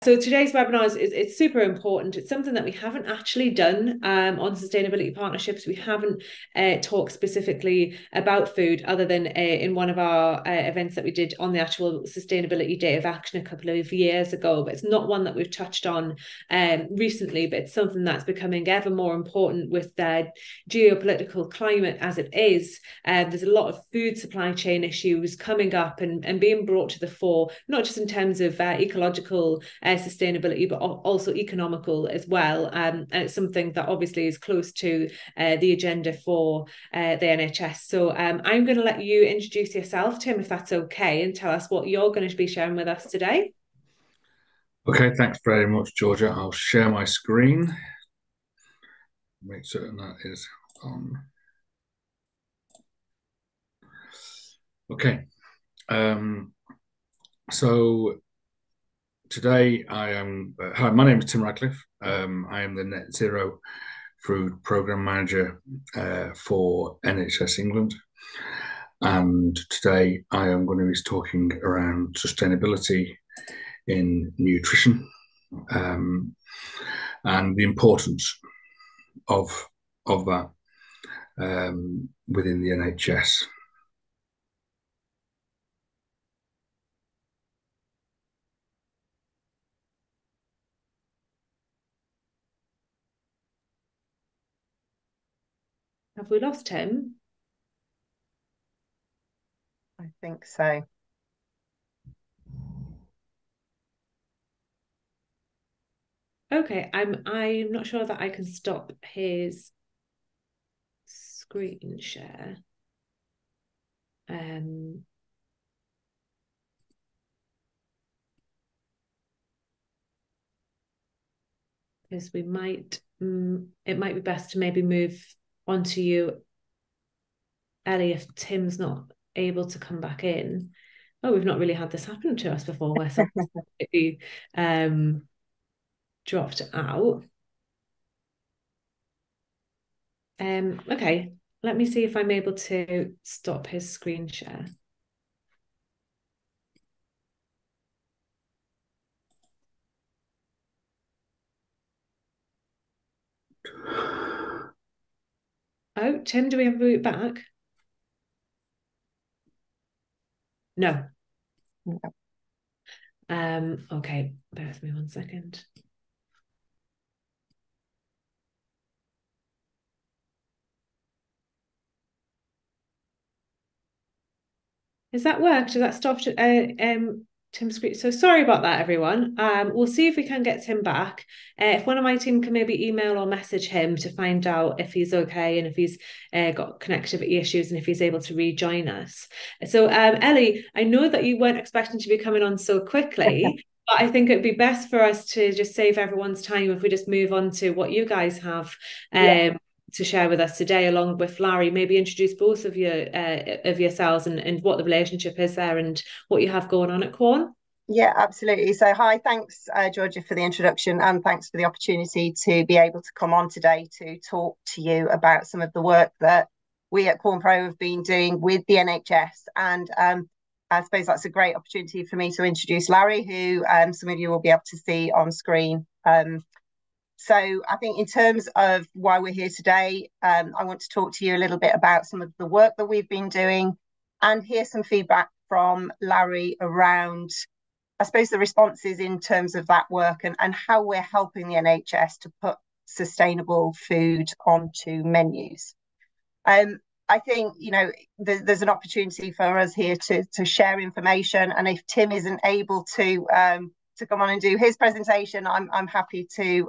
So today's webinar is it's super important. It's something that we haven't actually done on sustainability partnerships. We haven't talked specifically about food other than in one of our events that we did on the actual Sustainability Day of Action a couple of years ago. But it's not one that we've touched on recently, but it's something that's becoming ever more important with the geopolitical climate as it is. There's a lot of food supply chain issues coming up and being brought to the fore, not just in terms of ecological sustainability, but also economical as well. And it's something that obviously is close to the agenda for the NHS. So I'm going to let you introduce yourself, Tim, if that's okay, and tell us what you're going to be sharing with us today. Okay, thanks very much, Georgia. I'll share my screen. Make certain that is on. Okay. So today I am. Hi, my name is Tim Radcliffe. I am the Net Zero Food Programme Manager for NHS England. And today I am going to be talking around sustainability in nutrition and the importance of that within the NHS. Have we lost him? I think so. Okay, I'm not sure that I can stop his screen share. Because we might, it might be best to maybe move on to you, Ellie, if Tim's not able to come back in. Oh, we've not really had this happen to us before, where somebody dropped out. Okay, let me see if I'm able to stop his screen share. Oh, Tim, do we have a route back? No. Okay, bear with me 1 second. Has that worked? Has that stopped Tim's screen? So sorry about that, everyone. We'll see if we can get Tim back. If one of my team can maybe email or message him to find out if he's okay and if he's got connectivity issues and if he's able to rejoin us. So Ellie, I know that you weren't expecting to be coming on so quickly, but I think it'd be best for us to just save everyone's time if we just move on to what you guys have to share with us today, along with Larry. Maybe introduce both of yourselves and what the relationship is there and what you have going on at Quorn. Yeah, absolutely. So hi, thanks Georgia for the introduction, and thanks for the opportunity to be able to come on today to talk to you about some of the work that we at Quorn Pro have been doing with the NHS. And I suppose that's a great opportunity for me to introduce Larry, who some of you will be able to see on screen. So I think in terms of why we're here today, I want to talk to you a little bit about some of the work that we've been doing and hear some feedback from Larry around, I suppose, the responses in terms of that work and how we're helping the NHS to put sustainable food onto menus. I think, you know, there's an opportunity for us here to share information, and if Tim isn't able to come on and do his presentation, I'm happy to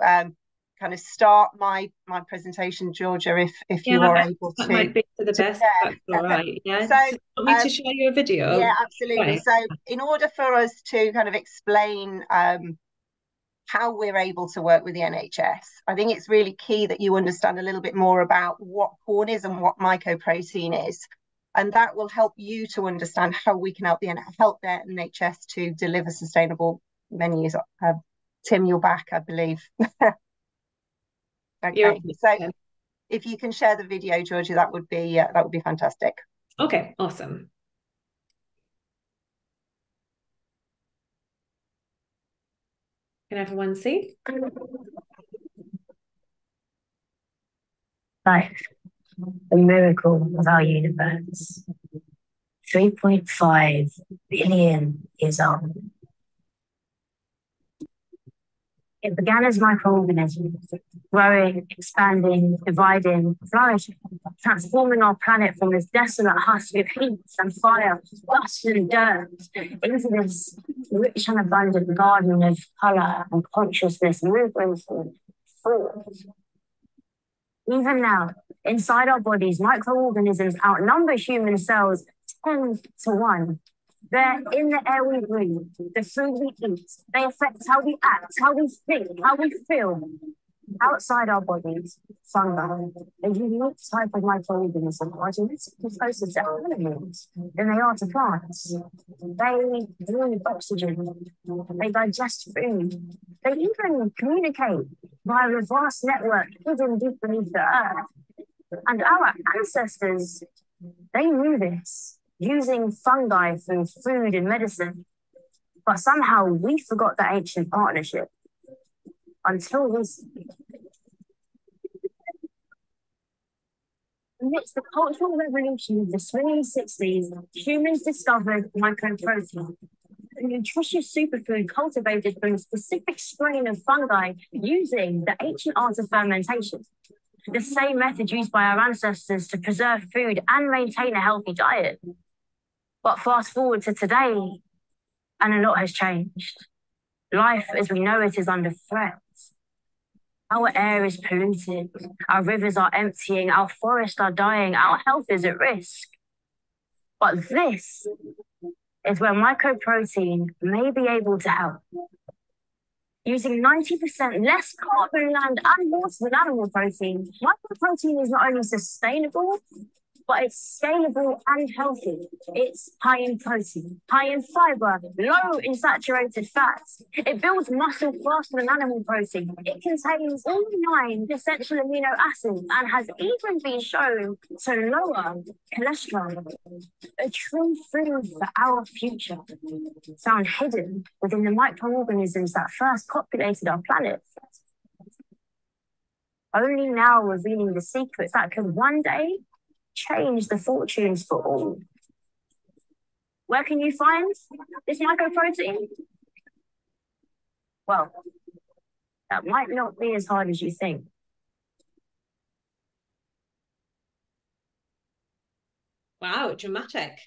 kind of start my presentation, Georgia, if you are able to. That might be for the best. That's all right. Yeah. So, do you want me to share your video? Yeah, absolutely. Okay. So in order for us to kind of explain how we're able to work with the NHS, I think it's really key that you understand a little bit more about what Quorn is and what mycoprotein is. And that will help you to understand how we can help the NHS to deliver sustainable menus. Tim, you're back, I believe. Okay, so if you can share the video, Georgia, that would be fantastic. Okay, awesome. Can everyone see? Life, the miracle of our universe. 3.5 billion years old. It began as microorganisms, growing, expanding, dividing, flourishing, transforming our planet from this desolate husk of heat and fire, dust and dirt, into this rich and abundant garden of colour and consciousness, movement and thought. Even now, inside our bodies, microorganisms outnumber human cells 10 to 1. They're in the air we breathe, the food we eat. They affect how we act, how we think, how we feel. Outside our bodies, fungi, a unique type of microorganism, are genetically closer to animals than they are to plants. They breathe oxygen, they digest food, they even communicate via a vast network hidden deep beneath the earth. And our ancestors, they knew this, using fungi for food and medicine. But somehow we forgot the ancient partnership until recently. Amidst the cultural revolution of the swinging 60s, humans discovered mycoprotein, a nutritious superfood cultivated from a specific strain of fungi using the ancient art of fermentation, the same method used by our ancestors to preserve food and maintain a healthy diet. But fast forward to today, and a lot has changed. Life as we know it is under threat. Our air is polluted, our rivers are emptying, our forests are dying, our health is at risk. But this is where mycoprotein may be able to help. Using 90% less carbon, land, and water than animal protein, mycoprotein is not only sustainable, but it's scalable and healthy. It's high in protein, high in fiber, low in saturated fats. It builds muscle faster than animal protein. It contains all 9 essential amino acids and has even been shown to lower cholesterol. A true food for our future, found hidden within the microorganisms that first populated our planet. Only now revealing the secrets that could one day change the fortunes for all. Where can you find this mycoprotein? Well, that might not be as hard as you think. Wow, dramatic.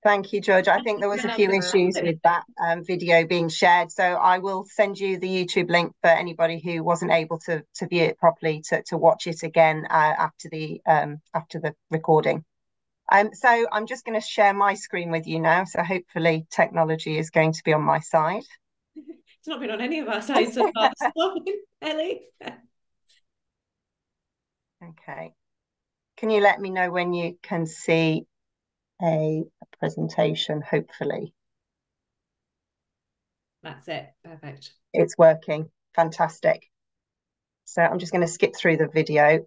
Thank you, George. I think there was a few issues with that video being shared. So I will send you the YouTube link for anybody who wasn't able to view it properly to watch it again after the recording. So I'm just going to share my screen with you now. So hopefully technology is going to be on my side. It's not been on any of our sides so far this morning, Ellie. Okay. Can you let me know when you can see a presentation, hopefully? That's it. Perfect. It's working. Fantastic. So I'm just going to skip through the video.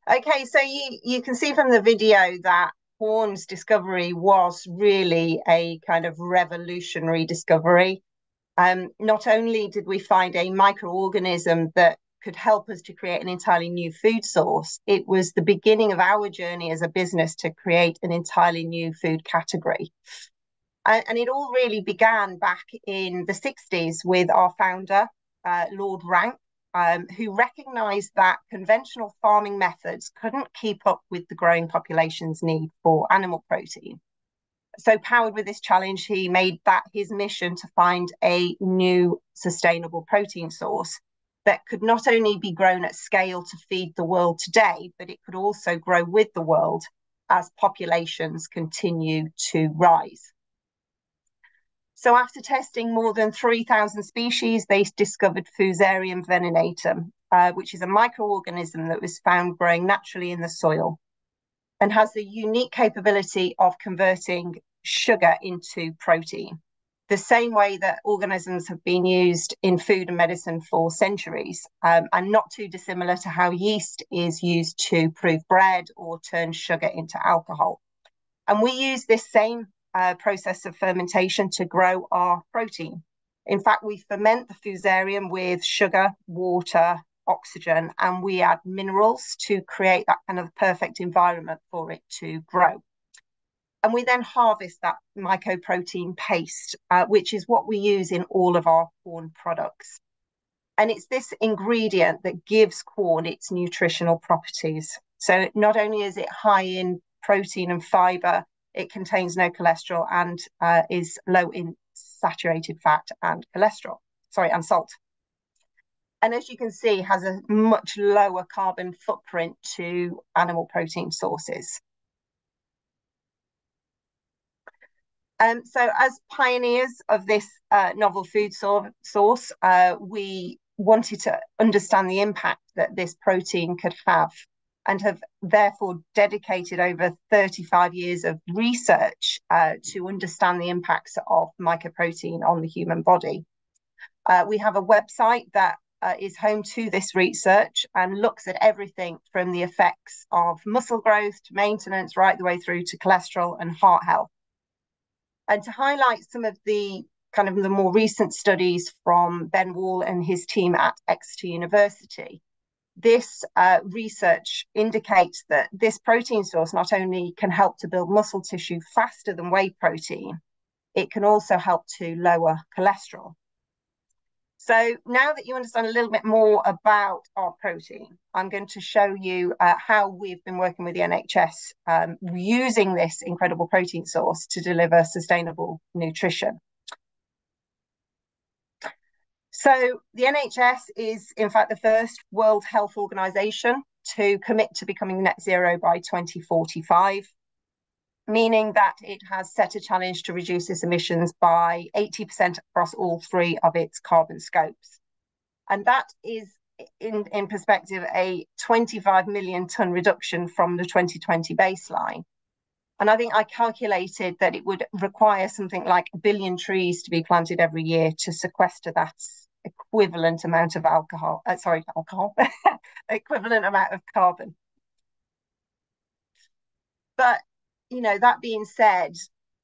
Okay, so you can see from the video that Quorn's discovery was really a kind of revolutionary discovery. Not only did we find a microorganism that could help us to create an entirely new food source, it was the beginning of our journey as a business to create an entirely new food category. And it all really began back in the 60s with our founder, Lord Rank, who recognised that conventional farming methods couldn't keep up with the growing population's need for animal protein. So powered with this challenge, he made that his mission to find a new sustainable protein source that could not only be grown at scale to feed the world today, but it could also grow with the world as populations continue to rise. So after testing more than 3,000 species, they discovered Fusarium venenatum, which is a microorganism that was found growing naturally in the soil and has the unique capability of converting sugar into protein, the same way that organisms have been used in food and medicine for centuries, and not too dissimilar to how yeast is used to proof bread or turn sugar into alcohol. And we use this same process of fermentation to grow our protein. In fact, we ferment the fusarium with sugar, water, oxygen, and we add minerals to create that kind of perfect environment for it to grow. And we then harvest that mycoprotein paste, which is what we use in all of our corn products. And it's this ingredient that gives corn its nutritional properties. So not only is it high in protein and fiber, it contains no cholesterol and is low in saturated fat and and salt. And as you can see, has a much lower carbon footprint to animal protein sources. So as pioneers of this novel food source, we wanted to understand the impact that this protein could have, and have therefore dedicated over 35 years of research to understand the impacts of mycoprotein on the human body. We have a website that is home to this research and looks at everything from the effects of muscle growth to maintenance, right the way through to cholesterol and heart health. And to highlight some of the kind of the more recent studies from Ben Wall and his team at Exeter University, this research indicates that this protein source not only can help to build muscle tissue faster than whey protein, it can also help to lower cholesterol. So now that you understand a little bit more about our protein, I'm going to show you how we've been working with the NHS using this incredible protein source to deliver sustainable nutrition. So the NHS is, in fact, the first World Health Organization to commit to becoming net zero by 2045, meaning that it has set a challenge to reduce its emissions by 80% across all 3 of its carbon scopes. And that is, in perspective, a 25 million tonne reduction from the 2020 baseline. And I think I calculated that it would require something like 1 billion trees to be planted every year to sequester that equivalent amount of equivalent amount of carbon. But you know, that being said,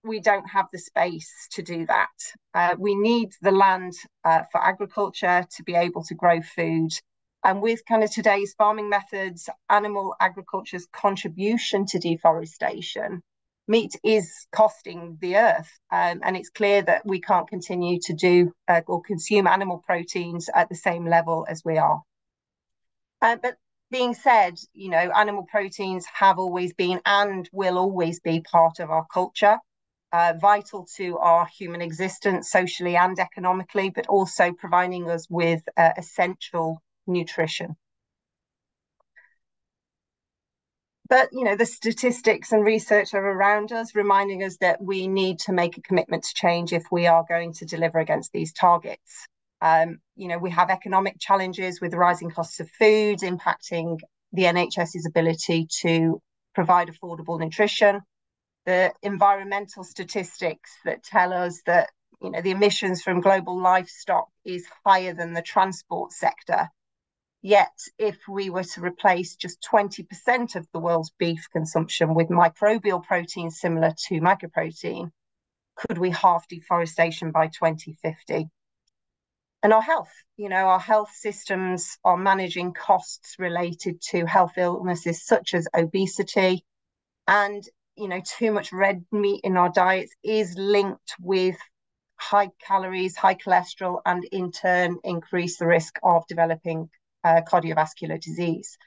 we don't have the space to do that. We need the land for agriculture to be able to grow food. And with kind of today's farming methods, animal agriculture's contribution to deforestation, meat is costing the earth. And it's clear that we can't continue to do or consume animal proteins at the same level as we are. But being said, you know, animal proteins have always been and will always be part of our culture, vital to our human existence socially and economically, but also providing us with essential nutrition. But, you know, the statistics and research are around us, reminding us that we need to make a commitment to change if we are going to deliver against these targets. You know, we have economic challenges with the rising costs of food impacting the NHS's ability to provide affordable nutrition. The environmental statistics that tell us that, you know, the emissions from global livestock is higher than the transport sector. Yet, if we were to replace just 20% of the world's beef consumption with microbial protein similar to mycoprotein, could we halve deforestation by 2050? And our health, you know, our health systems are managing costs related to health illnesses such as obesity. And, you know, too much red meat in our diets is linked with high calories, high cholesterol, and in turn increase the risk of developing cardiovascular disease.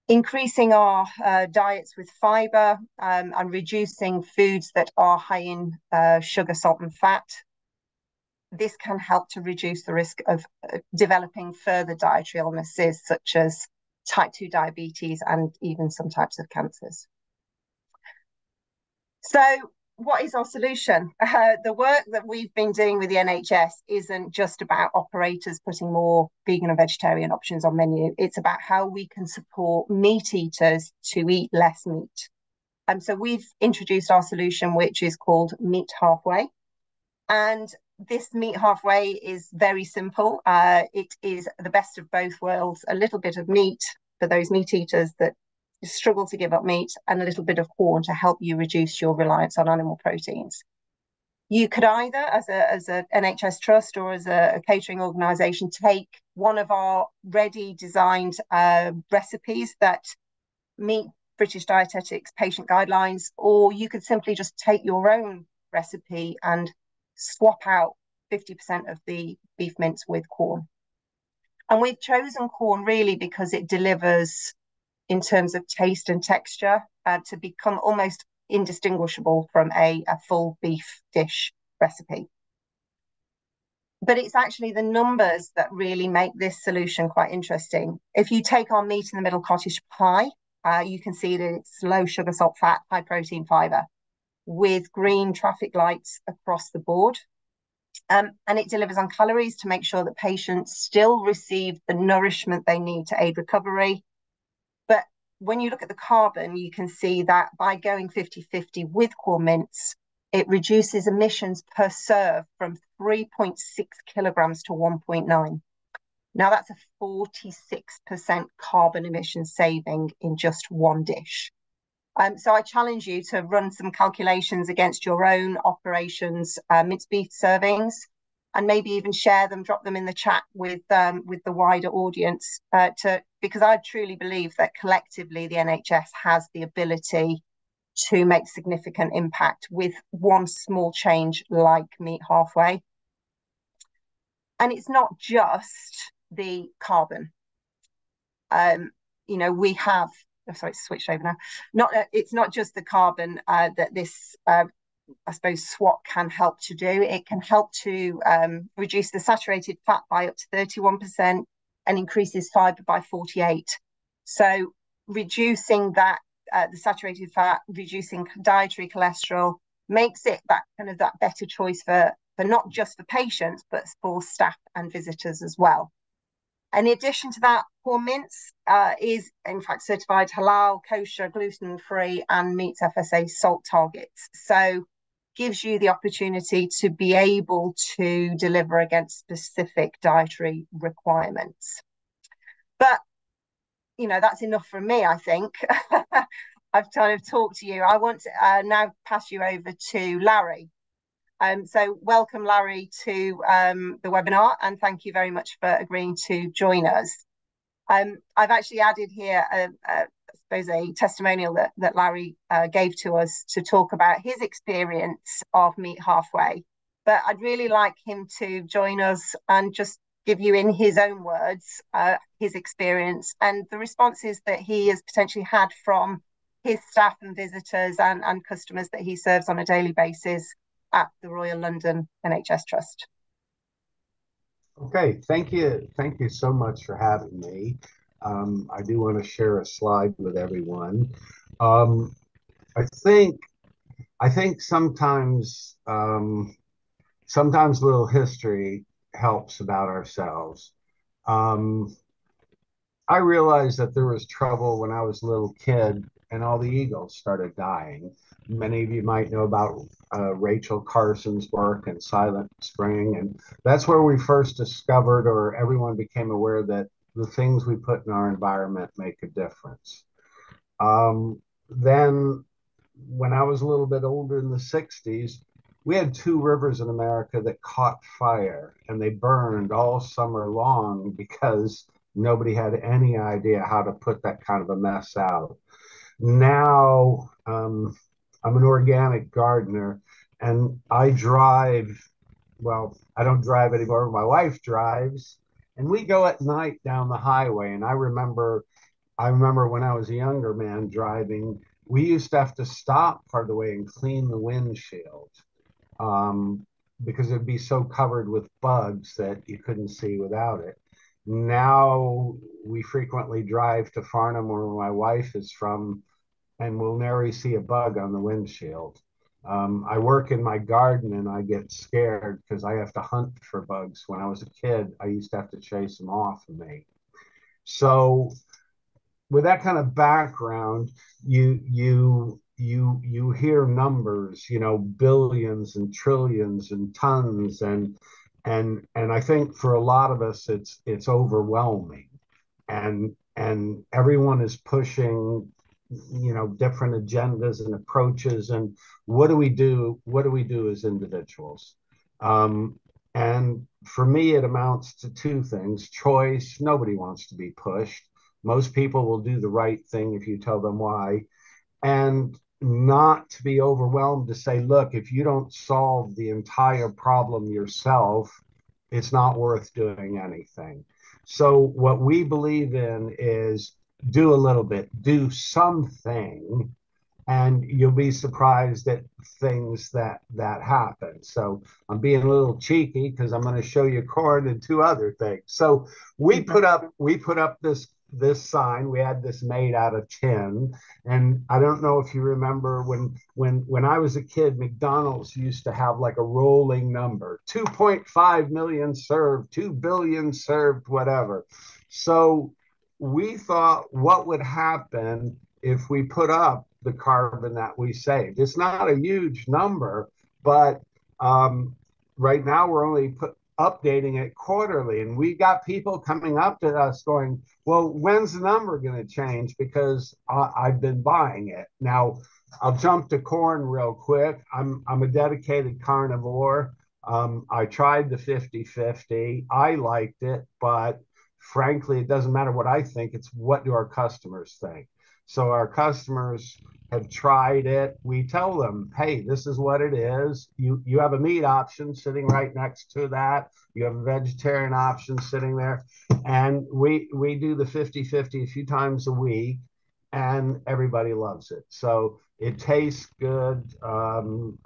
Increasing our diets with fiber and reducing foods that are high in sugar, salt, and fat. This can help to reduce the risk of developing further dietary illnesses such as type 2 diabetes and even some types of cancers. So what is our solution? The work that we've been doing with the NHS isn't just about operators putting more vegan and vegetarian options on menu. It's about how we can support meat eaters to eat less meat. So we've introduced our solution, which is called Meat Halfway. And this Meat Halfway is very simple. It is the best of both worlds, a little bit of meat for those meat eaters that struggle to give up meat, and a little bit of corn to help you reduce your reliance on animal proteins. You could either, as a NHS trust or as a catering organisation, take one of our ready designed recipes that meet British Dietetics patient guidelines, or you could simply just take your own recipe and swap out 50% of the beef mince with Quorn. And we've chosen Quorn really because it delivers, in terms of taste and texture, to become almost indistinguishable from a full beef dish recipe. But it's actually the numbers that really make this solution quite interesting. If you take our meat in the middle cottage pie, you can see that it's low sugar, salt, fat, high protein, fibre, with green traffic lights across the board. And it delivers on calories to make sure that patients still receive the nourishment they need to aid recovery. But when you look at the carbon, you can see that by going 50-50 with Quorn mince, it reduces emissions per serve from 3.6 kilograms to 1.9. Now that's a 46% carbon emission saving in just one dish. So I challenge you to run some calculations against your own operations, minced beef servings, and maybe even share them, drop them in the chat with the wider audience, because I truly believe that collectively the NHS has the ability to make significant impact with one small change like Meet Halfway. And it's not just the carbon. We have, sorry, it's switched over now. It's not just the carbon that this I suppose SWAT can help to do. It can help to reduce the saturated fat by up to 31% and increases fibre by 48%. So reducing that, the saturated fat, reducing dietary cholesterol, makes it that better choice for not just for patients, but for staff and visitors as well. And in addition to that, Quorn mince is in fact certified halal, kosher, gluten-free, and meets FSA salt targets. So gives you the opportunity to be able to deliver against specific dietary requirements. But, that's enough from me, I think. I've kind of talked to you. I want to now pass you over to Larry. So welcome, Larry, to the webinar, and thank you very much for agreeing to join us. I've actually added here I suppose a testimonial that Larry gave to us to talk about his experience of Meet Halfway. But I'd really like him to join us and just give you, in his own words, his experience and the responses that he has potentially had from his staff and visitors and customers that he serves on a daily basis at the Royal London NHS Trust. Okay, thank you so much for having me. I do want to share a slide with everyone. I think sometimes little history helps about ourselves. I realized that there was trouble when I was a little kid and all the eagles started dying. Many of you might know about Rachel Carson's work and Silent Spring, and that's where we first discovered, or everyone became aware, that the things we put in our environment make a difference. Then when I was a little bit older, in the 60s, we had 2 rivers in America that caught fire, and they burned all summer long because nobody had any idea how to put that kind of a mess out. Now, I'm an organic gardener, and I drive, well, I don't drive anymore, my wife drives, and we go at night down the highway. And I remember when I was a younger man driving, we used to have to stop part of the way and clean the windshield because it'd be so covered with bugs that you couldn't see without it. Now we frequently drive to Farnham, where my wife is from, and we'll never see a bug on the windshield. I work in my garden and I get scared because I have to hunt for bugs. When I was a kid, I used to have to chase them off of me. So with that kind of background, you hear numbers, billions and trillions and tons, and I think for a lot of us it's overwhelming, and everyone is pushing different agendas and approaches, and what do we do as individuals? And for me, it amounts to two things: choice. Nobody wants to be pushed. Most people will do the right thing if you tell them why. And not to be overwhelmed, to say, look, if you don't solve the entire problem yourself, it's not worth doing anything. So what we believe in is do a little bit, do something, and you'll be surprised at things that happen. So I'm being a little cheeky because I'm going to show you corn and two other things. So we put up this sign. We had this made out of tin, and I don't know if you remember when I was a kid, McDonald's used to have like a rolling number: 2.5 million served, 2 billion served, whatever. So we thought, what would happen if we put up the carbon that we saved? It's not a huge number, but right now we're only updating it quarterly, and we got people coming up to us going, well, when's the number going to change? Because I've been buying it. Now, I'll jump to corn real quick. I'm a dedicated carnivore. I tried the 50-50. I liked it, but frankly, it doesn't matter what I think. It's what do our customers think. So our customers have tried it. We tell them, hey, this is what it is. You have a meat option sitting right next to that. You have a vegetarian option sitting there. And we do the 50-50 a few times a week, and everybody loves it. So it tastes good. I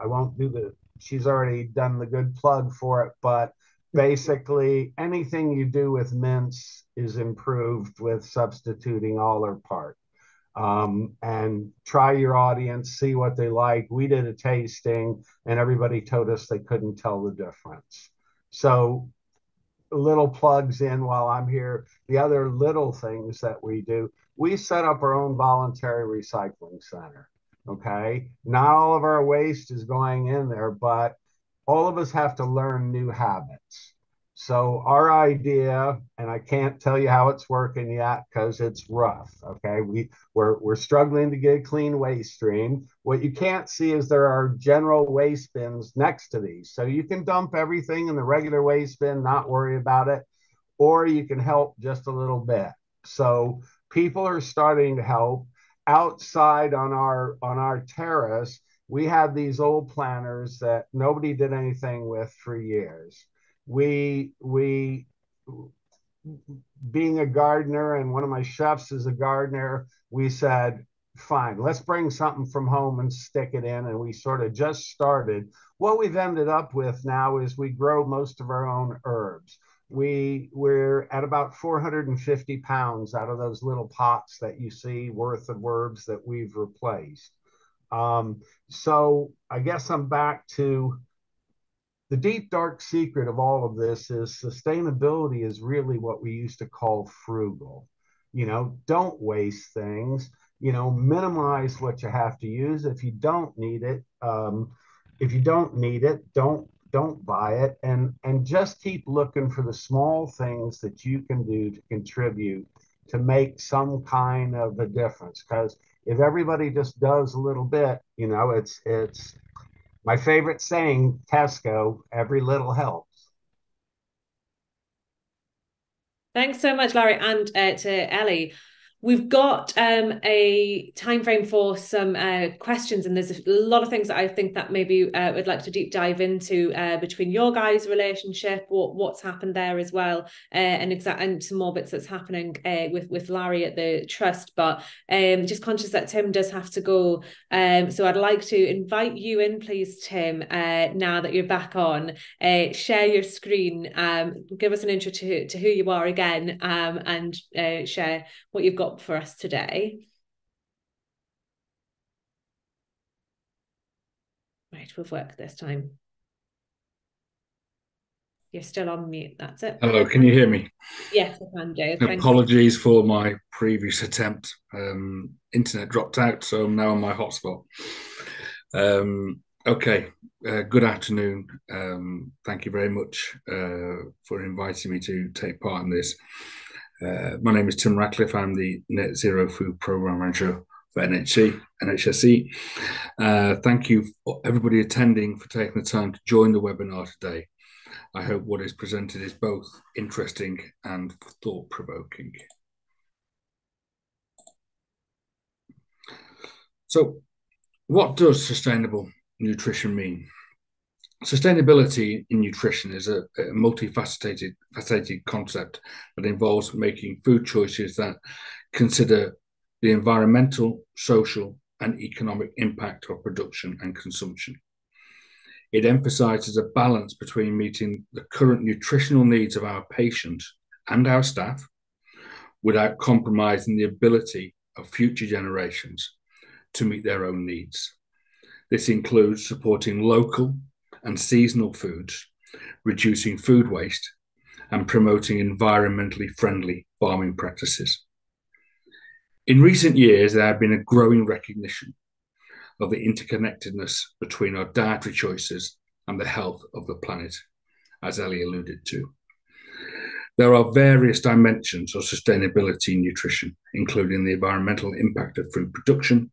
won't do she's already done the good plug for it, but basically anything you do with mince is improved with substituting all or part. And try your audience, see what they like. We did a tasting, and everybody told us they couldn't tell the difference. So little plugs in while I'm here. The other little things that we do, we set up our own voluntary recycling center. Okay. Not all of our waste is going in there, but all of us have to learn new habits. So our idea, and I can't tell you how it's working yet because it's rough. Okay, we're struggling to get a clean waste stream. What you can't see is there are general waste bins next to these, so you can dump everything in the regular waste bin, not worry about it, or you can help just a little bit. So people are starting to help. Outside on our terrace, we had these old planters that nobody did anything with for years. We being a gardener, and one of my chefs is a gardener, we said, fine, let's bring something from home and stick it in. And we sort of just started. What we've ended up with now is we grow most of our own herbs. We're at about 450 pounds out of those little pots that you see worth of herbs that we've replaced. So I guess I'm back to the deep, dark secret of all of this is sustainability is really what we used to call frugal. Don't waste things, minimize what you have to use. If you don't need it, don't buy it, and just keep looking for the small things that you can do to contribute to make some kind of a difference. Because if everybody just does a little bit, it's my favorite saying, Tesco, every little helps. Thanks so much, Larry, and to Ellie. We've got a time frame for some questions, and there's a lot of things that I think that maybe would like to deep dive into between your guys' relationship, what's happened there as well, and some more bits that's happening with Larry at the trust. But just conscious that Tim does have to go, so I'd like to invite you in, please, Tim. Now that you're back on, share your screen, give us an intro to who you are again, and share what you've got for us today. Right, we've worked this time. You're still on mute, that's it. Hello, can you hear me? Yes, I can do. Apologies for my previous attempt. Internet dropped out, so I'm now on my hotspot. Okay, good afternoon. Thank you very much for inviting me to take part in this. My name is Tim Ratcliffe. I'm the Net Zero Food Program Manager for NHSE. Thank you for everybody attending for taking the time to join the webinar today. I hope what is presented is both interesting and thought-provoking. So, what does sustainable nutrition mean? Sustainability in nutrition is a multifaceted concept that involves making food choices that consider the environmental, social, and economic impact of production and consumption. It emphasizes a balance between meeting the current nutritional needs of our patients and our staff without compromising the ability of future generations to meet their own needs. This includes supporting local and seasonal foods, reducing food waste, and promoting environmentally friendly farming practices. In recent years, there has been a growing recognition of the interconnectedness between our dietary choices and the health of the planet, as Ellie alluded to. There are various dimensions of sustainability in nutrition, including the environmental impact of food production,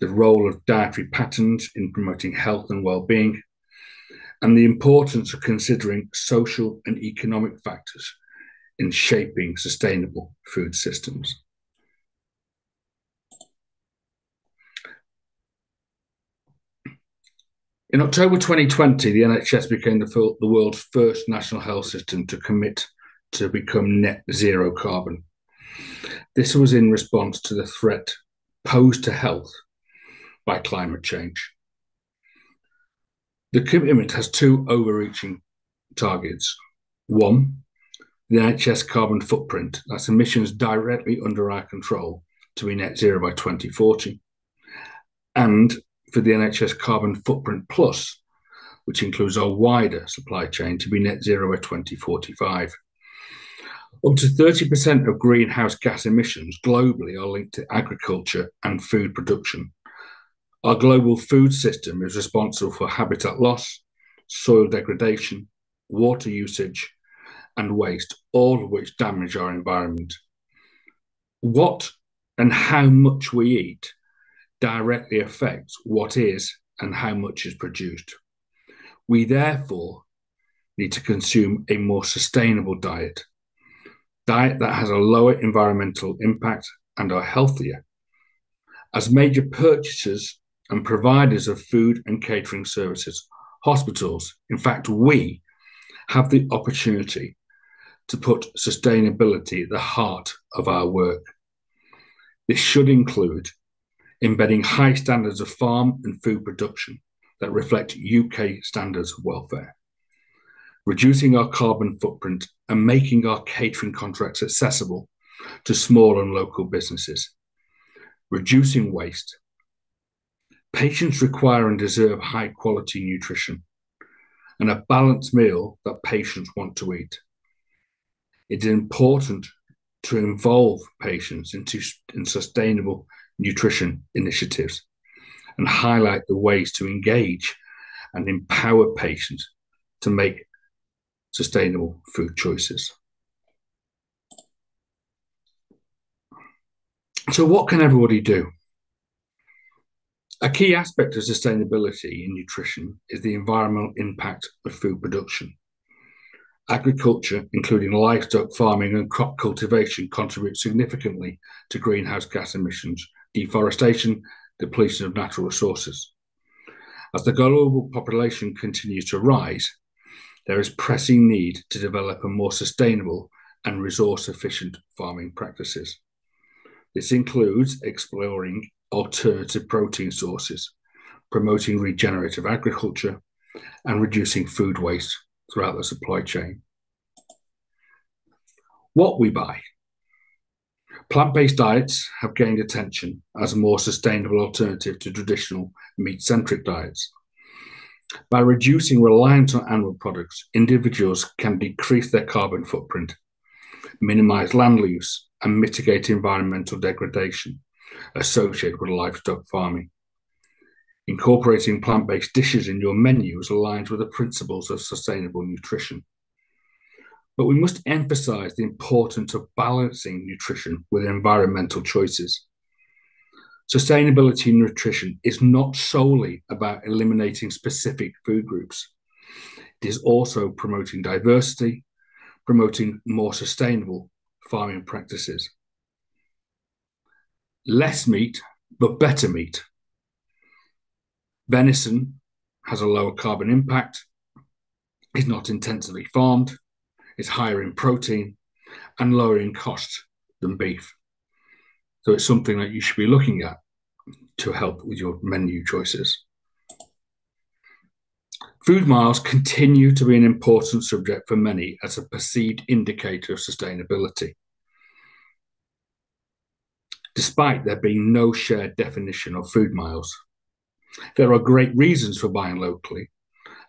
the role of dietary patterns in promoting health and well-being, and the importance of considering social and economic factors in shaping sustainable food systems. In October 2020, the NHS became the world's first national health system to commit to become net zero carbon. This was in response to the threat posed to health by climate change. The commitment has two overreaching targets. One, the NHS carbon footprint, that's emissions directly under our control, to be net zero by 2040. And for the NHS carbon footprint plus, which includes our wider supply chain, to be net zero by 2045. Up to 30% of greenhouse gas emissions globally are linked to agriculture and food production. Our global food system is responsible for habitat loss, soil degradation, water usage, and waste, all of which damage our environment. What and how much we eat directly affects what is and how much is produced. We therefore need to consume a more sustainable diet that has a lower environmental impact and are healthier. As major purchasers and providers of food and catering services, hospitals, in fact, we have the opportunity to put sustainability at the heart of our work. This should include embedding high standards of farm and food production that reflect UK standards of welfare, reducing our carbon footprint and making our catering contracts accessible to small and local businesses, reducing waste. Patients require and deserve high quality nutrition and a balanced meal that patients want to eat. It is important to involve patients in sustainable nutrition initiatives and highlight the ways to engage and empower patients to make sustainable food choices. So what can everybody do? A key aspect of sustainability in nutrition is the environmental impact of food production. Agriculture, including livestock farming and crop cultivation, contributes significantly to greenhouse gas emissions, deforestation, depletion of natural resources. As the global population continues to rise, there is pressing need to develop a more sustainable and resource-efficient farming practices. This includes exploring alternative protein sources, promoting regenerative agriculture, and reducing food waste throughout the supply chain. What we buy. Plant-based diets have gained attention as a more sustainable alternative to traditional meat-centric diets. By reducing reliance on animal products, individuals can decrease their carbon footprint, minimize land use, and mitigate environmental degradation associated with livestock farming. Incorporating plant-based dishes in your menus aligns with the principles of sustainable nutrition. But we must emphasize the importance of balancing nutrition with environmental choices. Sustainability in nutrition is not solely about eliminating specific food groups. It is also promoting diversity, promoting more sustainable farming practices. Less meat, but better meat. Venison has a lower carbon impact, is not intensively farmed, is higher in protein, and lower in cost than beef. So it's something that you should be looking at to help with your menu choices. Food miles continue to be an important subject for many as a perceived indicator of sustainability, despite there being no shared definition of food miles. There are great reasons for buying locally,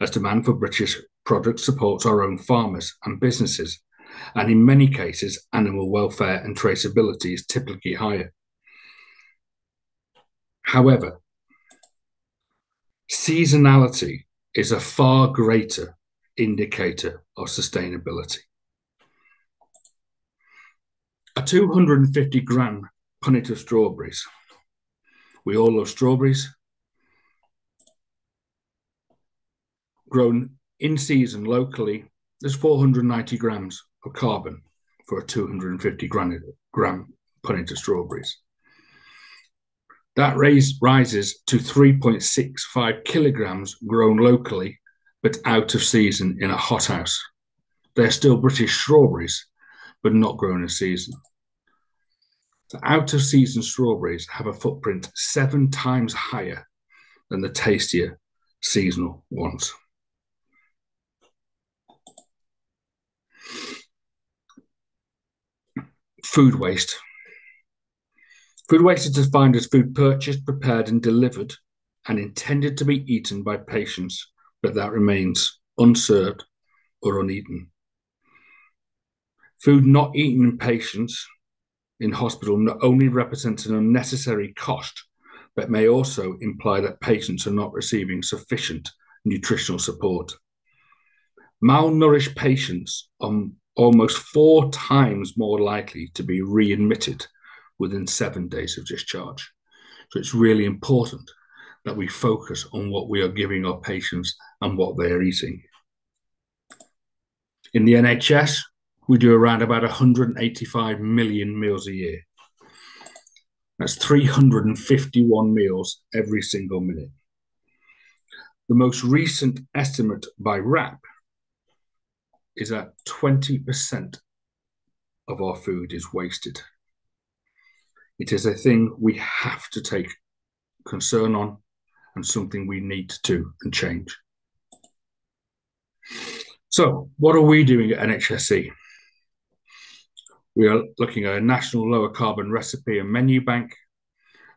as demand for British products supports our own farmers and businesses, and in many cases, animal welfare and traceability is typically higher. However, seasonality is a far greater indicator of sustainability. A 250-gram punnet of strawberries. We all love strawberries. Grown in season locally, there's 490 grams of carbon for a 250-gram punnet of strawberries. That rises to 3.65 kilograms grown locally, but out of season in a hothouse. They're still British strawberries, but not grown in season. The out of season strawberries have a footprint 7 times higher than the tastier seasonal ones. Food waste. Food waste is defined as food purchased, prepared and delivered and intended to be eaten by patients, but that remains unserved or uneaten. Food not eaten in patients in hospital not only represents an unnecessary cost, but may also imply that patients are not receiving sufficient nutritional support. Malnourished patients are almost 4 times more likely to be readmitted within 7 days of discharge. So it's really important that we focus on what we are giving our patients and what they are eating. In the NHS, we do around about 185 million meals a year. That's 351 meals every single minute. The most recent estimate by WRAP is that 20% of our food is wasted. It is a thing we have to take concern on and something we need to do and change. So what are we doing at NHSE? We are looking at a national lower carbon recipe and menu bank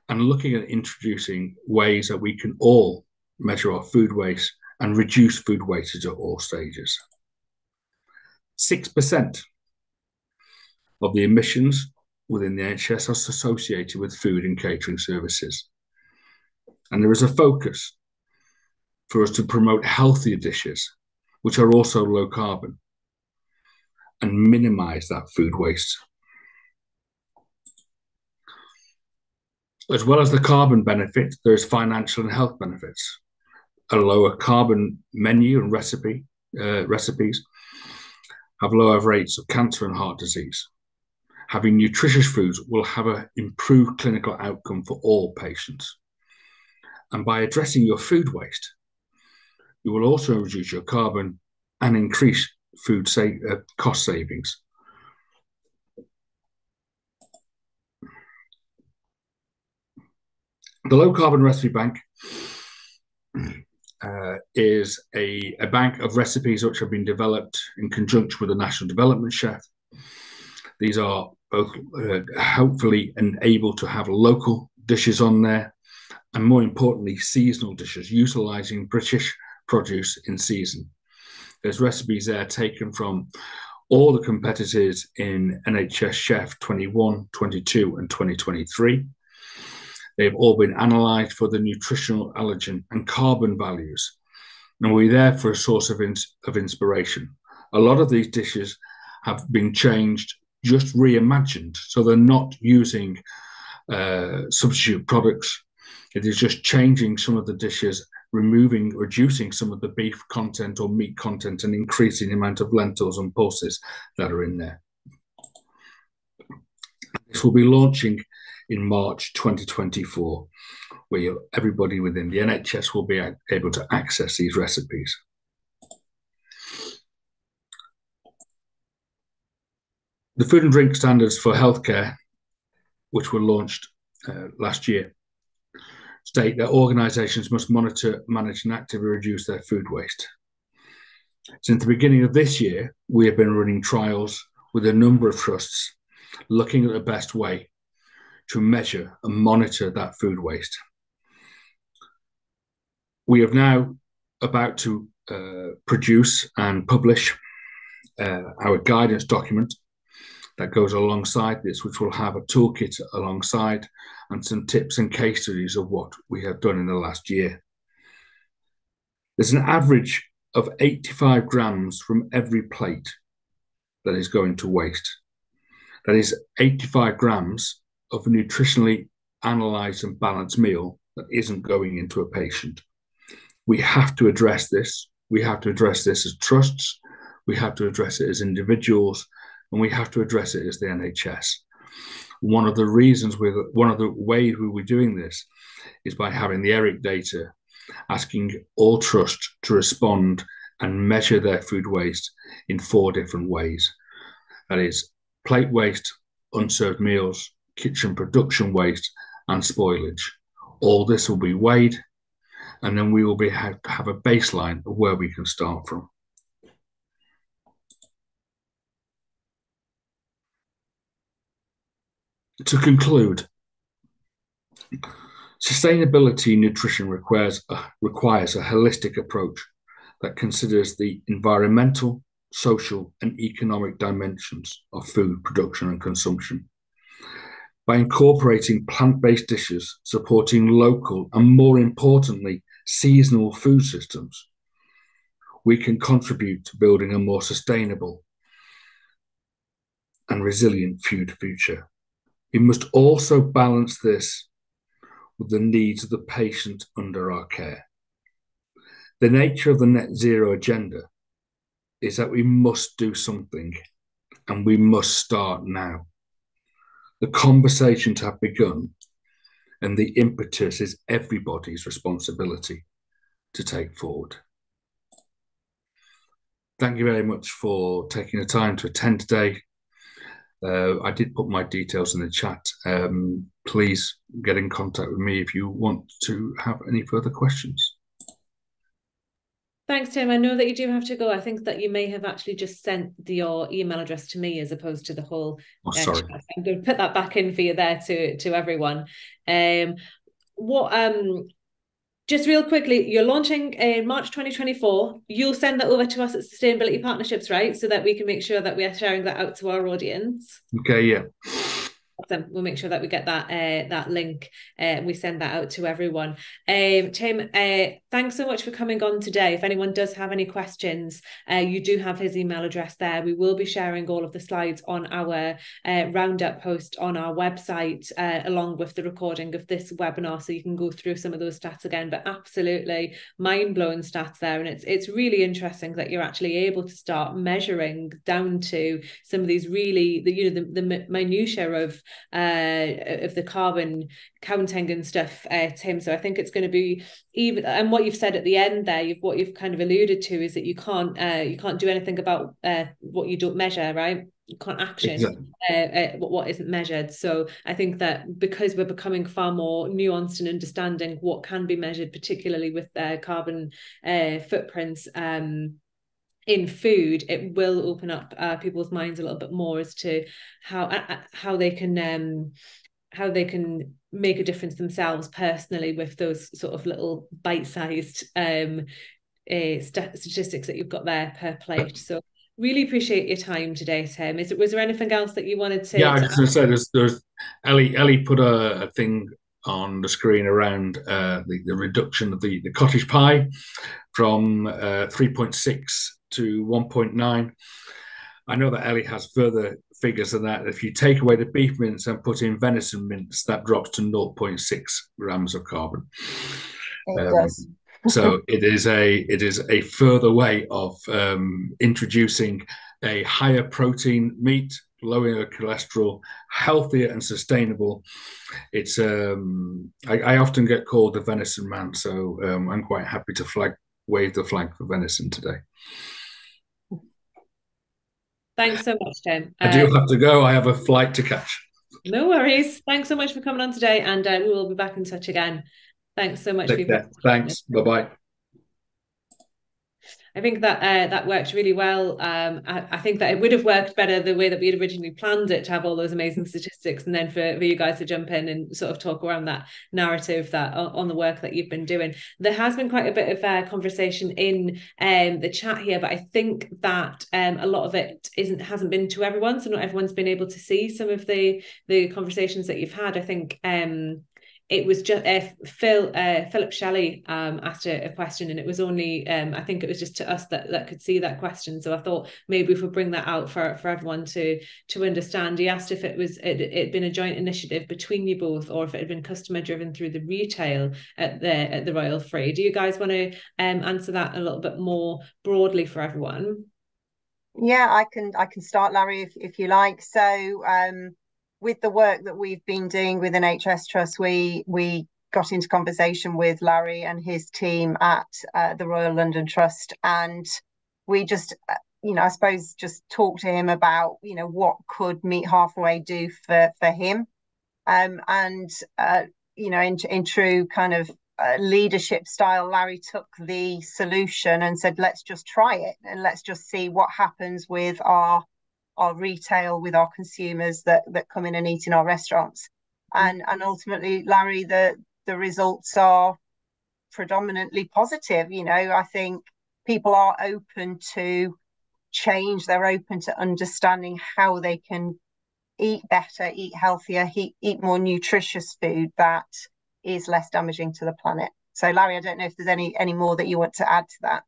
and looking at introducing ways that we can all measure our food waste and reduce food wastage at all stages. 6% of the emissions within the NHS are associated with food and catering services. And there is a focus for us to promote healthier dishes, which are also low carbon, and minimize that food waste. As well as the carbon benefit, there's financial and health benefits. A lower carbon menu and recipes have lower rates of cancer and heart disease. Having nutritious foods will have an improved clinical outcome for all patients. And by addressing your food waste, you will also reduce your carbon and increase food cost savings. The Low Carbon Recipe Bank is a bank of recipes which have been developed in conjunction with the National Development Chef. These are both hopefully able to have local dishes on there, and more importantly, seasonal dishes, utilising British produce in season. There's recipes there taken from all the competitors in NHS Chef 21, 22 and 2023. They've all been analysed for the nutritional, allergen and carbon values, and we're there for a source of inspiration. A lot of these dishes have been changed, just reimagined, so they're not using substitute products. It is just changing some of the dishes, reducing some of the beef content or meat content, and increasing the amount of lentils and pulses that are in there. This will be launching in March 2024, where everybody within the NHS will be able to access these recipes. The food and drink standards for healthcare, which were launched last year, state that organisations must monitor, manage and actively reduce their food waste. Since the beginning of this year, we have been running trials with a number of trusts looking at the best way to measure and monitor that food waste. We are now about to produce and publish our guidance document that goes alongside this, which will have a toolkit alongside and some tips and case studies of what we have done in the last year. There's an average of 85 grams from every plate that is going to waste. That is 85 grams of a nutritionally analysed and balanced meal that isn't going into a patient. We have to address this. We have to address this as trusts. We have to address it as individuals, and we have to address it as the NHS. One of the ways we were doing this is by having the ERIC data, asking all trusts to respond and measure their food waste in 4 different ways. That is plate waste, unserved meals, kitchen production waste, and spoilage. All this will be weighed, and then we will have a baseline of where we can start from. To conclude, sustainability nutrition requires a holistic approach that considers the environmental, social, and economic dimensions of food production and consumption. By incorporating plant-based dishes, supporting local, and more importantly, seasonal food systems, we can contribute to building a more sustainable and resilient food future. We must also balance this with the needs of the patient under our care. The nature of the net zero agenda is that we must do something, and we must start now. The conversations have begun, and the impetus is everybody's responsibility to take forward. Thank you very much for taking the time to attend today. I did put my details in the chat. Please get in contact with me if you want to have any further questions. Thanks, Tim. I know that you do have to go. I think that you may have actually just sent your email address to me as opposed to the whole sorry. chat. I'm going to put that back in for you there to everyone. Just real quickly, you're launching in March 2024. You'll send that over to us at Sustainability Partnerships, right? So that we can make sure that we are sharing that out to our audience. Okay, yeah. We'll make sure that we get that link and we send that out to everyone. Tim, thanks so much for coming on today. If anyone does have any questions, you do have his email address there. We will be sharing all of the slides on our roundup post on our website, along with the recording of this webinar, so you can go through some of those stats again. But absolutely mind-blowing stats there, and it's really interesting that you're actually able to start measuring down to some of these really the minutiae of the carbon counting and stuff, Tim. So I think it's going to be even, and what you've said at the end there, what you've kind of alluded to is that you can't do anything about what you don't measure, right? You can't action exactly. What isn't measured. So I think that because we're becoming far more nuanced and understanding what can be measured, particularly with carbon footprints in food, it will open up people's minds a little bit more as to how they can make a difference themselves personally with those sort of little bite-sized statistics that you've got there per plate. So really appreciate your time today, Tim. Was there anything else that you wanted to? Yeah, I was going to say there's Ellie put a thing on the screen around the reduction of the cottage pie from 3.6 to 1.9. I know that Ellie has further figures than that. If you take away the beef mince and put in venison mince, that drops to 0.6 grams of carbon. It does. So it is a further way of introducing a higher protein meat, lower cholesterol, healthier and sustainable. It's I often get called the venison man, so I'm quite happy to wave the flag for venison today. Thanks so much, Tim. I do have to go. I have a flight to catch. No worries. Thanks so much for coming on today, and we will be back in touch again. Thanks so much. Take care. Thanks. Bye-bye. I think that that worked really well. I think that it would have worked better the way that we had originally planned it, to have all those amazing statistics, and then for you guys to jump in and sort of talk around that narrative that on the work that you've been doing. There has been quite a bit of conversation in the chat here, but I think that a lot of it hasn't been to everyone, so not everyone's been able to see some of the conversations that you've had. I think it was just Philip Shelley asked a question, and it was only I think it was just to us that could see that question. So I thought maybe if we bring that out for everyone to understand. He asked if it'd been a joint initiative between you both, or if it had been customer driven through the retail at the Royal Free. Do you guys want to answer that a little bit more broadly for everyone? Yeah, I can start, Larry, if you like. So with the work that we've been doing with NHS Trust, we got into conversation with Larry and his team at the Royal London Trust, and we just, I suppose, just talked to him about, what could Meet Halfway do for him, and in true kind of leadership style, Larry took the solution and said, let's just try it and let's just see what happens with our retail, with our consumers that come in and eat in our restaurants. And ultimately, Larry, the results are predominantly positive. I think people are open to change. They're open to understanding how they can eat better, eat healthier, eat more nutritious food that is less damaging to the planet. So Larry, I don't know if there's any more that you want to add to that.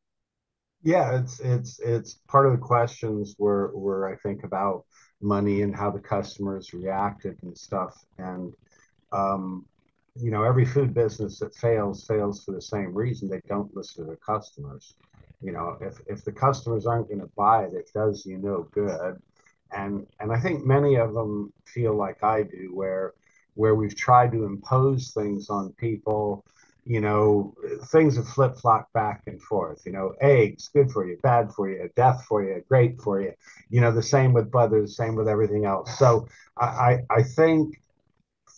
Yeah, it's part of the questions were I think about money and how the customers reacted and stuff. And every food business that fails for the same reason. They don't listen to their customers. If the customers aren't going to buy it, it does you no good. And I think many of them feel like I do, where we've tried to impose things on people. Things have flip-flopped back and forth. Eggs, good for you, bad for you, death for you, great for you. The same with butter, the same with everything else. So I think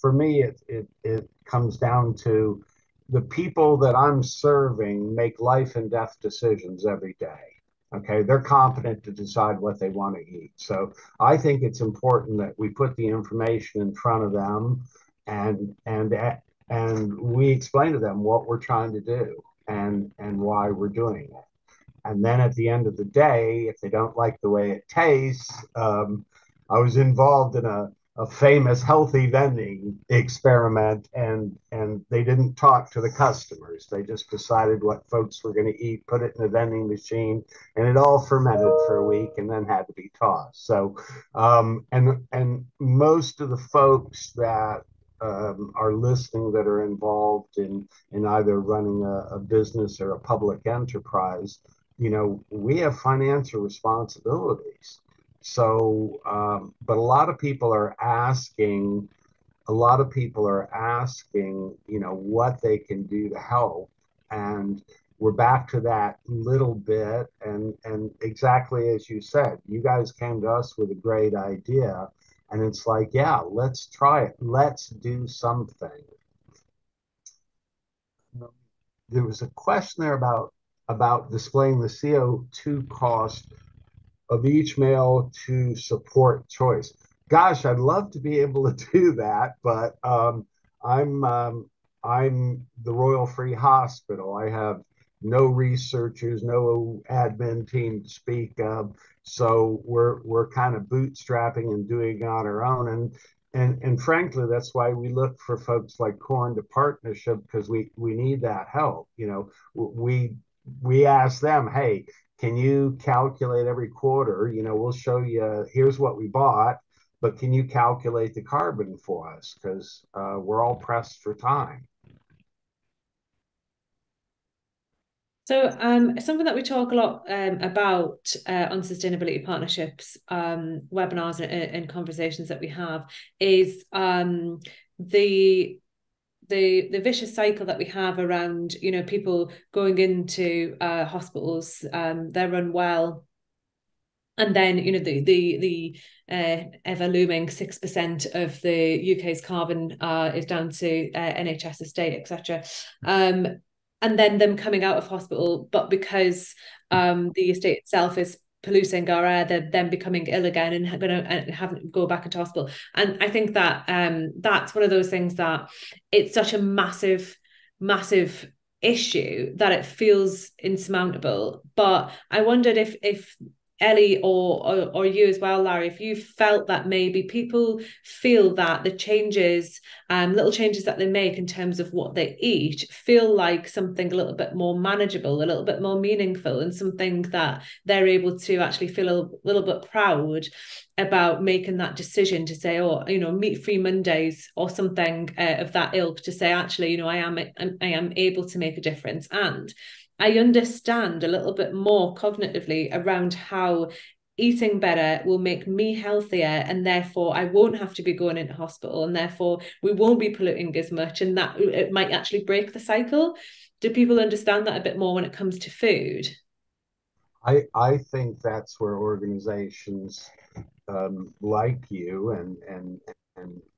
for me, it comes down to the people that I'm serving make life and death decisions every day. Okay, they're competent to decide what they want to eat. So I think it's important that we put the information in front of them and we explain to them what we're trying to do and why we're doing it. And then at the end of the day, if they don't like the way it tastes, I was involved in a famous healthy vending experiment, and they didn't talk to the customers. They just decided what folks were going to eat, put it in a vending machine, and it all fermented for a week and then had to be tossed. So, and most of the folks that are listening that are involved in either running a business or a public enterprise, we have financial responsibilities. So, but a lot of people are asking, what they can do to help. And we're back to that little bit. And exactly as you said, you guys came to us with a great idea. And it's like, yeah, let's try it. Let's do something. There was a question there about displaying the CO2 cost of each meal to support choice. Gosh, I'd love to be able to do that, but I'm the Royal Free Hospital. I have no researchers, no admin team to speak of. So we're kind of bootstrapping and doing it on our own. And frankly, that's why we look for folks like Corn to partnership, because we need that help. We ask them, hey, can you calculate every quarter? We'll show you, here's what we bought. but can you calculate the carbon for us? Because we're all pressed for time. So something that we talk a lot about on sustainability partnerships, webinars and conversations that we have is the vicious cycle that we have around, you know, people going into hospitals, they're unwell, and then, you know, the ever looming 6% of the UK's carbon is down to NHS estate, etc. And then them coming out of hospital, but because the estate itself is polluting our air, they're then becoming ill again and going to having to go back into hospital. And I think that that's one of those things that it's such a massive issue that it feels insurmountable. But I wondered if Ellie or you as well, Larry, if you felt that maybe people feel that the changes, little changes that they make in terms of what they eat, feel like something a little bit more manageable, a little bit more meaningful, and something that they're able to actually feel a little bit proud about making that decision to say, oh, you know, meat-free Mondays or something of that ilk, to say, actually, you know, I am able to make a difference. And I understand a little bit more cognitively around how eating better will make me healthier, and therefore I won't have to be going into hospital, and therefore we won't be polluting as much, and that it might actually break the cycle. Do people understand that a bit more when it comes to food? I think that's where organizations like you and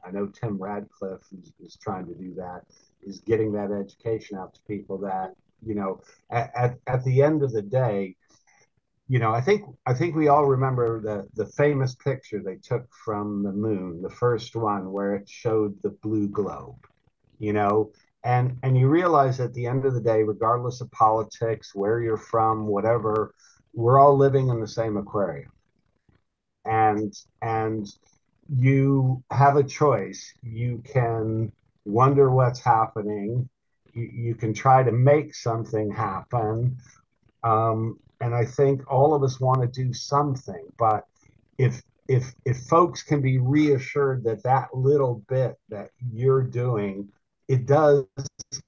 I know Tim Radcliffe is trying to do that, is getting that education out to people that, you know, at the end of the day, you know, I think we all remember the famous picture they took from the moon, the first one where it showed the blue globe, you know, and you realize at the end of the day, regardless of politics, where you're from, whatever, we're all living in the same aquarium. And you have a choice. You can wonder what's happening. You can try to make something happen. And I think all of us want to do something, but if folks can be reassured that that little bit that you're doing, it does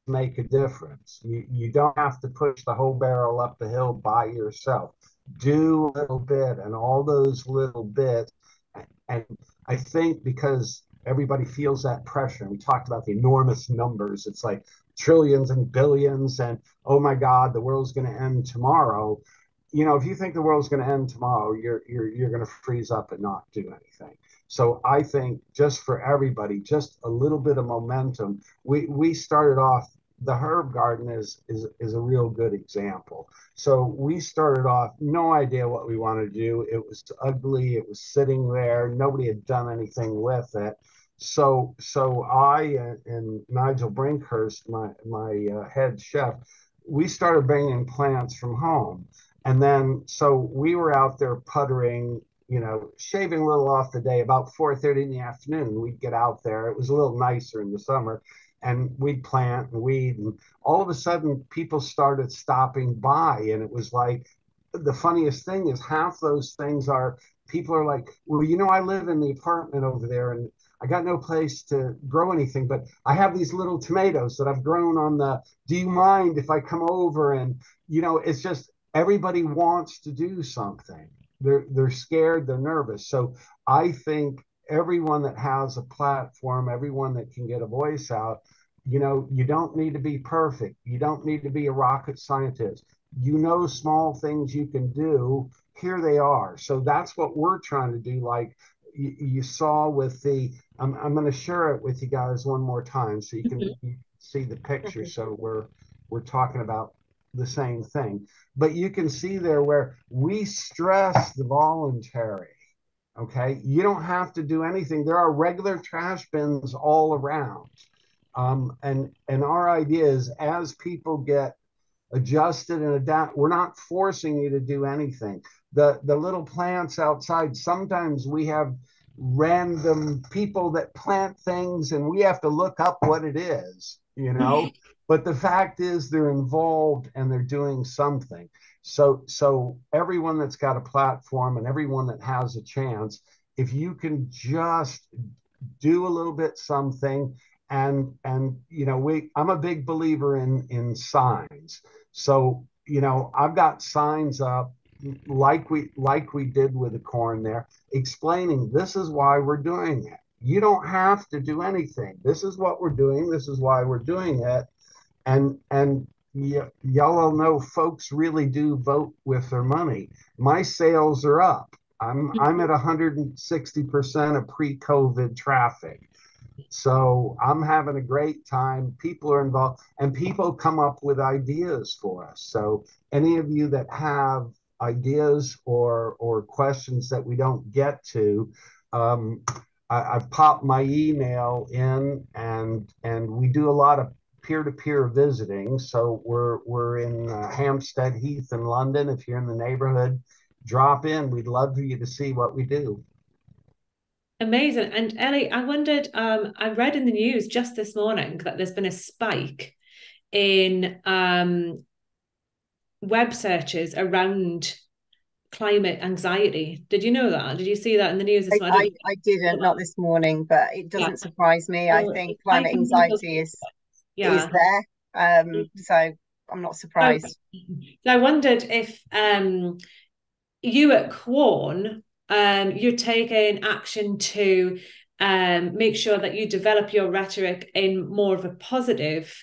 make a difference. You don't have to push the whole barrel up the hill by yourself. Do a little bit, and all those little bits. And I think because everybody feels that pressure, and we talked about the enormous numbers, it's like trillions and billions, and oh my God, the world's going to end tomorrow. You know, if you think the world's going to end tomorrow, you're going to freeze up and not do anything. So I think just for everybody, just a little bit of momentum. We started off, the herb garden is a real good example. So we started off no idea what we wanted to do. It was ugly. It was sitting there. Nobody had done anything with it. So I and Nigel Brinkhurst, my head chef, we started bringing plants from home. And then, so we were out there puttering, you know, shaving a little off the day. About 4:30 in the afternoon, we'd get out there. It was a little nicer in the summer, and we'd plant and weed. And all of a sudden, people started stopping by, and it was like, the funniest thing is half those things are, people are like, well, you know, I live in the apartment over there, and I got no place to grow anything, but I have these little tomatoes that I've grown on the, do you mind if I come over? And, you know, it's just, everybody wants to do something. They're scared, they're nervous. So I think everyone that has a platform, everyone that can get a voice out, you know, you don't need to be perfect. You don't need to be a rocket scientist. You know, small things you can do, here they are. So that's what we're trying to do. Like you saw with the, I'm going to share it with you guys one more time so you can see the picture. So we're talking about the same thing, but you can see there where we stress the voluntary. Okay, you don't have to do anything. There are regular trash bins all around, and our idea is, as people get adjusted and adapt, we're not forcing you to do anything. The little plants outside, sometimes we have random people that plant things and we have to look up what it is, you know. But the fact is they're involved and they're doing something. So everyone that's got a platform and everyone that has a chance, if you can just do a little bit something, and I'm a big believer in signs. So I've got signs up like we did with the corn there, explaining this is why we're doing it. You don't have to do anything. This is what we're doing. This is why we're doing it. And y'all all know folks really do vote with their money. My sales are up. I'm at 160% of pre-COVID traffic. So I'm having a great time. People are involved, and people come up with ideas for us. So any of you that have ideas or questions that we don't get to, I've popped my email in, and we do a lot of peer-to-peer visiting. So we're in Hampstead Heath in London. If you're in the neighborhood, drop in. We'd love for you to see what we do. Amazing. And Ellie, I wondered, I read in the news just this morning that there's been a spike in web searches around climate anxiety. Did you know that? Did you see that in the news this morning? I didn't, not this morning, but it doesn't surprise me. I think climate anxiety is there. So I'm not surprised. So I wondered if you at Quorn, you're taking action to make sure that you develop your rhetoric in more of a positive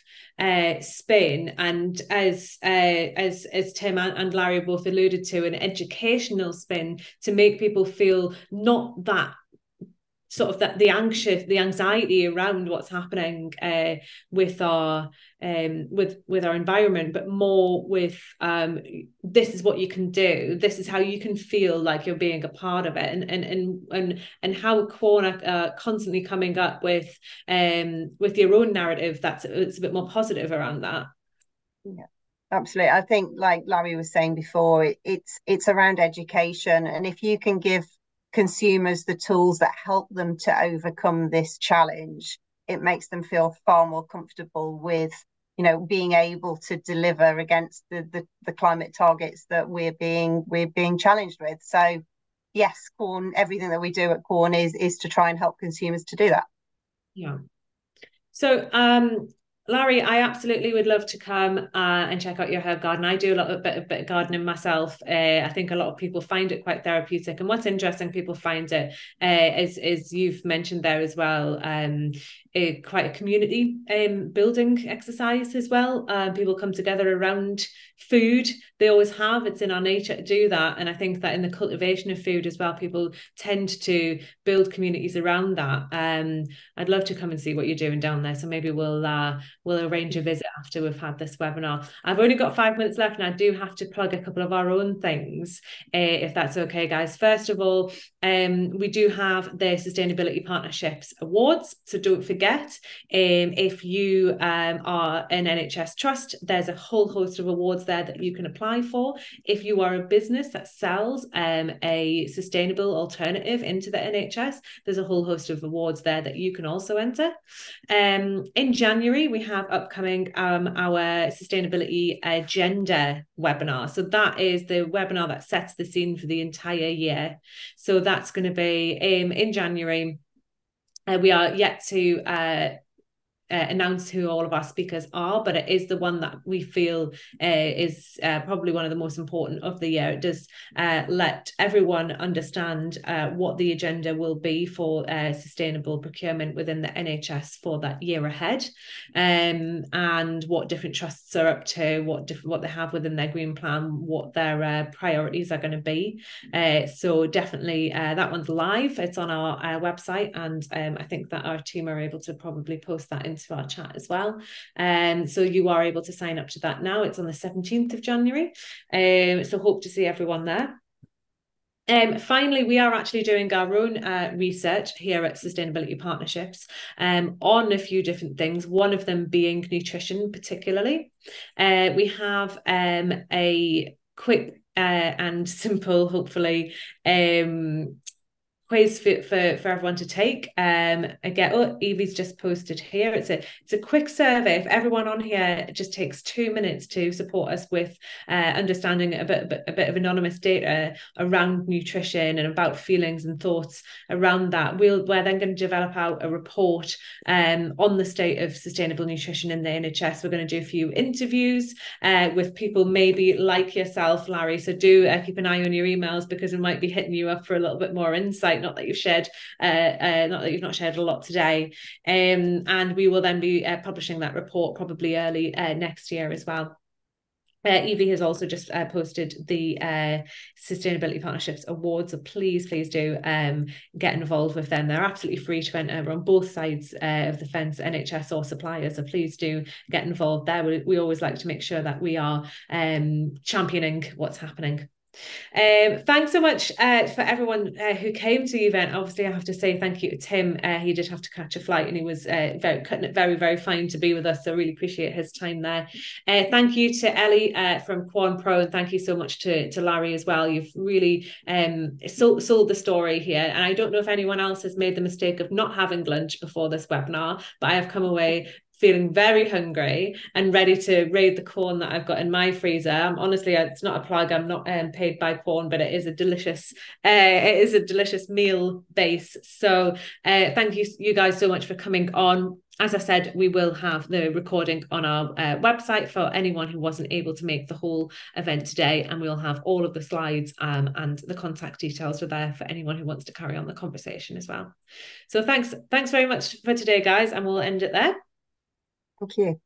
spin, and as Tim and Larry both alluded to, an educational spin to make people feel not that sort of that the anxiety around what's happening with our environment, but more with this is what you can do, this is how you can feel like you're being a part of it, and how Quorn are constantly coming up with your own narrative it's a bit more positive around that. Yeah, absolutely. I think, like Larry was saying before, it's around education, and if you can give consumers the tools that help them to overcome this challenge, it makes them feel far more comfortable with being able to deliver against the climate targets that we're being challenged with. So yes, Quorn, everything that we do at Quorn is to try and help consumers to do that. Yeah. So Larry, I absolutely would love to come and check out your herb garden. I do a bit of gardening myself. I think a lot of people find it quite therapeutic. And what's interesting, people find it, as you've mentioned there as well, quite a community building exercise as well. People come together around food. They always have. It's in our nature to do that. And I think that in the cultivation of food as well, people tend to build communities around that. I'd love to come and see what you're doing down there. So maybe we'll arrange a visit after we've had this webinar. I've only got 5 minutes left, and I do have to plug a couple of our own things, if that's okay, guys. First of all, we do have the Sustainability Partnerships Awards, so don't forget, if you are an NHS trust, there's a whole host of awards there that you can apply for. If you are a business that sells a sustainable alternative into the NHS, there's a whole host of awards there that you can also enter. In January, we have upcoming our sustainability agenda webinar. So that is the webinar that sets the scene for the entire year. So that's going to be in January. We are yet to announce who all of our speakers are, but it is the one that we feel is probably one of the most important of the year. It does let everyone understand what the agenda will be for sustainable procurement within the NHS for that year ahead, and what different trusts are up to, what they have within their green plan, what their priorities are going to be. So definitely that one's live. It's on our website, and I think that our team are able to probably post that into our chat as well. So you are able to sign up to that now. It's on the 17th of January. So hope to see everyone there. Finally, we are actually doing our own research here at Sustainability Partnerships on a few different things, one of them being nutrition particularly. We have a quick and simple, hopefully, quiz for everyone to take. Again, oh, Evie's just posted here. It's a quick survey. If everyone on here just takes 2 minutes to support us with understanding a bit of anonymous data around nutrition and about feelings and thoughts around that, we're then going to develop out a report on the state of sustainable nutrition in the NHS. We're going to do a few interviews with people maybe like yourself, Larry. So do keep an eye on your emails, because we might be hitting you up for a little bit more insight. Not that you've shared, not that you've not shared a lot today. And we will then be publishing that report probably early next year as well. Evie has also just posted the Sustainability Partnerships Awards, so please do get involved with them. They're absolutely free to enter. We're on both sides of the fence, NHS or suppliers, so please do get involved there. We always like to make sure that we are championing what's happening. Thanks so much for everyone who came to the event. Obviously, I have to say thank you to Tim. He did have to catch a flight, and he was cutting it very, very fine to be with us. So really appreciate his time there. Thank you to Ellie from Quorn Pro, and thank you so much to Larry as well. You've really sold the story here. And I don't know if anyone else has made the mistake of not having lunch before this webinar, but I have come away feeling very hungry and ready to raid the Quorn that I've got in my freezer. Honestly, it's not a plug. I'm not paid by Quorn, but it is a delicious meal base. So thank you guys so much for coming on. As I said, we will have the recording on our website for anyone who wasn't able to make the whole event today, and we'll have all of the slides and the contact details are there for anyone who wants to carry on the conversation as well. So thanks very much for today, guys, and we'll end it there. Thank you.